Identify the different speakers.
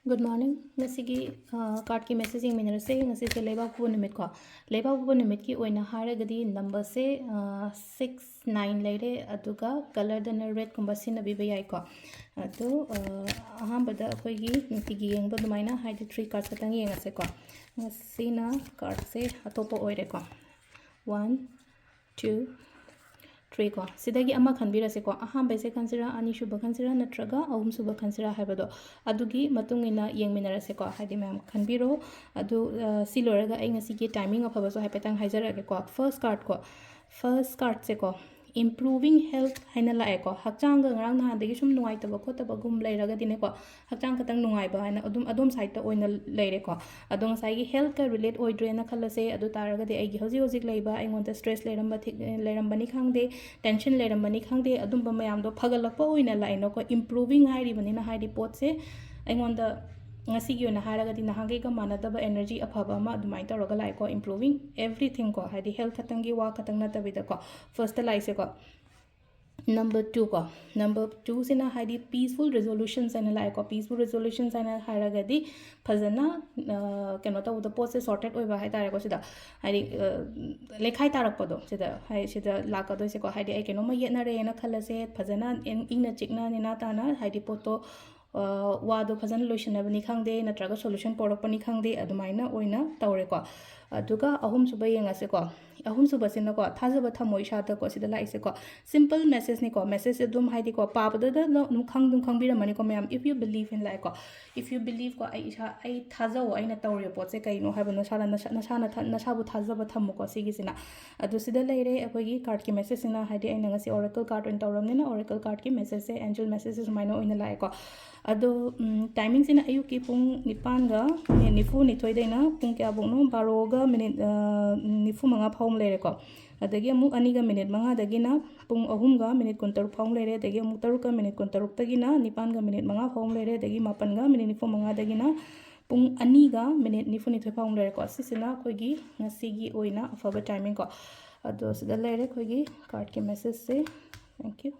Speaker 1: Good morning. Ngasigi card ki message ing minara se ngasi se leibak pu nimit ko. Leibak pu nimit ki oina haragadi number se 69 leire aduga color dana red kumba sinabi ba yai ko. Adu ahambada akoi gi ngasigi yengba dumaina haidi 3 cards katang yengase ko. Ngasina card se atopo oire ko. 1 2 3 ko sidagi ama khanbira se ko aham bai se khansira ani shuba khansira natraga ahum suba khansira haibado adugi matungina yengminara se ko haidi ma'am khanbiro adu siloraga ai ngasi gi timing of habaso haipetang haizarage ko first card se ko improving health haina la ko hakchang ga ngrang na dagi sum nuai taba ko taba gum leiraga dine ko hakchang katang nuai ba haina adum side ta oina leire ko adong sai gi health ka relate oidre na khalase adu taraga de ai gi hoji hoji leiba ai ngon ta stress leiramba leirambani khangde tension leirambani khangde adum ba mayam do phagalakpa oina la ino ko improving hairi bani na hairi pot se ai ngon da ngasi gi na haraga di nahange ga manadaba energy afaba ma adumai ta roga lai ko improving everything ko haidi health khatangi wa khatang na tabida ko first lai se ko number 2 sina haidi peaceful resolutions ana lai ko peaceful resolutions ana haraga di phajana keno ta uda post sorted oi ba hai tare ko sida haidi lekhai tarak podo sida hai sida laka do se ko haidi ai keno ma yetna re na khalase phajana ingna chikna ni na ta na haidi poto wado phajana loishanabani khangde natraga solution porokpani khangde adumaina oina tawre ko aduga ahum suba yengase ko ahum suba sina ko thajaba thamoi shata ko sida laise ko simple message ni ko message adum haidi ko pabada da no khangdum khangbira mani ko mayam if you believe in like ko if you believe ko ai thajao aina tawre pot se kai no habano sala na sabu thajaba thamu ko sigi sina adu sida leire akogi card ki message sina haidi aina ngasi oracle card on tawramne na oracle card ki message se angel messages maina oina lai ko ado timing sina ayuki pung nipan ga nifu nithoi daina pung kya bongno 12 ga minute nifu manga phom lere ko adagi amu ani ga minute manga dagina pung ahum ga minute kuntar phom lere dagi amu taruk ga minute kuntaruk dagina nipan ga minute manga phom lere dagi mapan ga minute nifu manga dagina pung ani ga minute nifu nithoi phom lere ko sisina koigi ngasigi oina afaba timing ko ado sida lere koigi card ki message se thank you